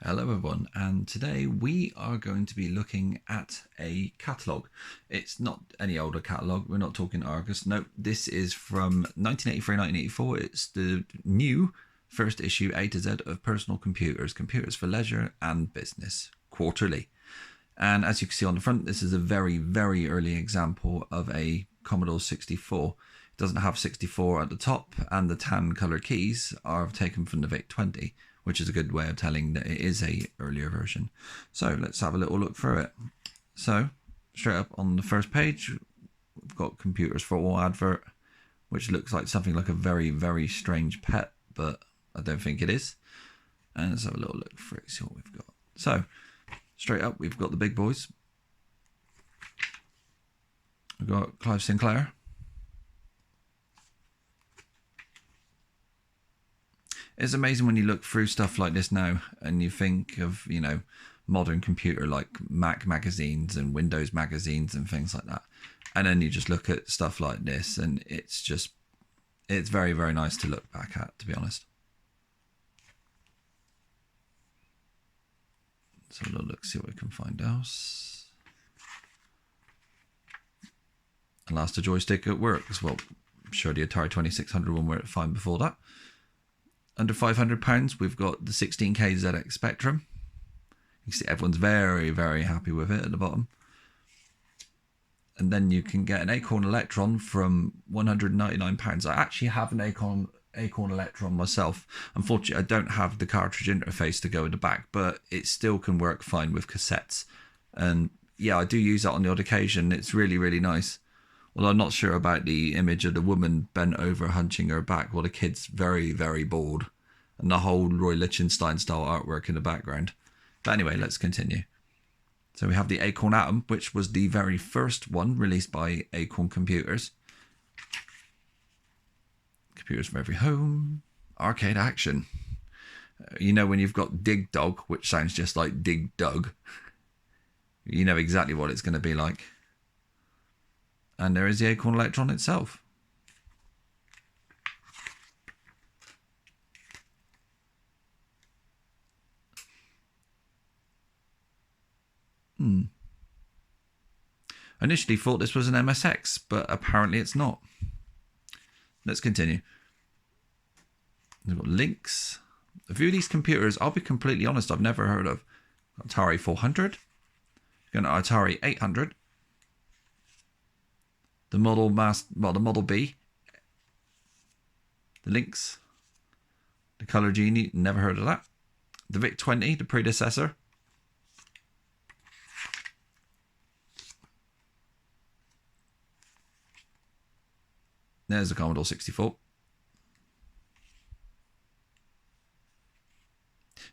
Hello everyone, and today we are going to be looking at a catalogue. It's not any older catalogue, we're not talking Argus, no, this is from 1983-1984. It's the new first issue A to Z of Personal Computers, Computers for Leisure and Business, quarterly. And as you can see on the front, this is a very, very early example of a Commodore 64. It doesn't have 64 at the top, and the tan colour keys are taken from the VIC-20, which is a good way of telling that it is a earlier version. So let's have a little look through it. So straight up on the first page, we've got Computers for All advert, which looks like something like a very, very strange pet, but I don't think it is. And let's have a little look through, see what we've got. So straight up, we've got the big boys. We've got Clive Sinclair. It's amazing when you look through stuff like this now and you think of, you know, modern computer like Mac magazines and Windows magazines and things like that. And then you just look at stuff like this and it's very, very nice to look back at, to be honest. Let's have a little look, see what we can find else. And last, a joystick at work as well. I'm sure the Atari 2600 one were fine before that. Under £500, we've got the 16K ZX Spectrum. You can see everyone's very, very happy with it at the bottom. And then you can get an Acorn Electron from £199. I actually have an Acorn Electron myself. Unfortunately, I don't have the cartridge interface to go in the back, but it still can work fine with cassettes. And yeah, I do use that on the odd occasion. It's really, really nice. Well, I'm not sure about the image of the woman bent over hunching her back while the kid's very, very bored. And the whole Roy Lichtenstein style artwork in the background. But anyway, let's continue. So we have the Acorn Atom, which was the very first one released by Acorn Computers. Computers for every home. Arcade action. You know when you've got Dig Dog, which sounds just like Dig Dug. You know exactly what it's going to be like. And there is the Acorn Electron itself. I initially thought this was an MSX, but apparently it's not. Let's continue. We've got Lynx. A few of these computers, I'll be completely honest, I've never heard of. Atari 400. Got an Atari 800. The Model B, the Lynx, the Color Genie, never heard of that. The VIC-20, the predecessor. There's the Commodore 64.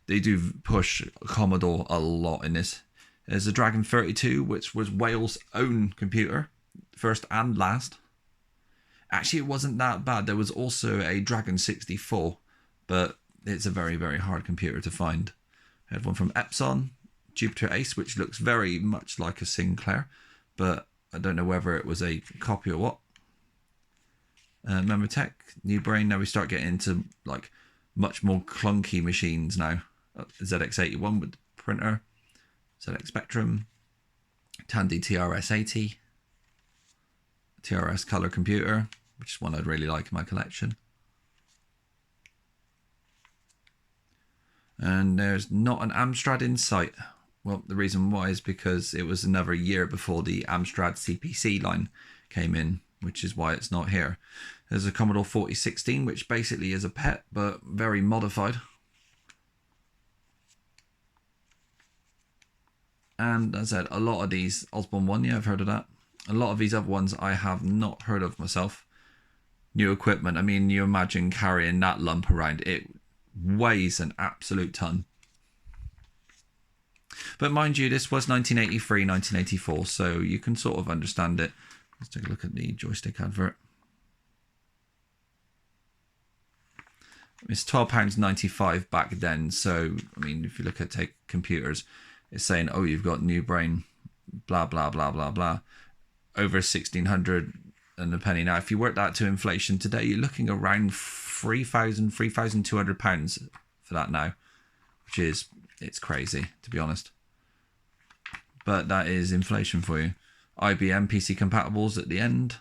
They do push Commodore a lot in this. There's the Dragon 32, which was Wales' own computer. First and last. Actually, it wasn't that bad. There was also a Dragon 64, but it's a very, very hard computer to find. I had one from Epson, Jupiter Ace, which looks very much like a Sinclair, but I don't know whether it was a copy or what. Memotech, New Brain. Now we start getting into like much more clunky machines now. ZX81 with the printer, ZX Spectrum, Tandy TRS-80. TRS color computer, which is one I'd really like in my collection. And there's not an Amstrad in sight. Well, the reason why is because it was another year before the Amstrad CPC line came in, which is why it's not here. There's a Commodore 4016, which basically is a pet, but very modified. And as I said, a lot of these, Osborne 1, yeah, I've heard of that. A lot of these other ones I have not heard of myself. New equipment, I mean, you imagine carrying that lump around. It weighs an absolute ton. But mind you, this was 1983, 1984, so you can sort of understand it. Let's take a look at the joystick advert. It's £12.95 back then, so, I mean, if you look at take computers, it's saying, oh, you've got New Brain, blah, blah, blah, blah, blah. Over 1,600 and a penny. Now, if you work that to inflation today, you're looking around £3,200 for that now, which is It's crazy, to be honest. But that is inflation for you. IBM PC compatibles at the end.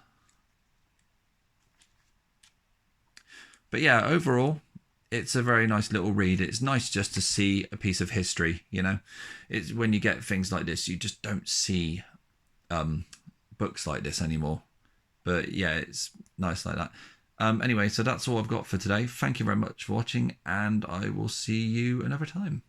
But yeah, overall, it's a very nice little read. It's nice just to see a piece of history, you know. It's when you get things like this, you just don't see books like this anymore. But yeah, it's nice like that. Anyway, so that's all I've got for today. Thank you very much for watching, and I will see you another time.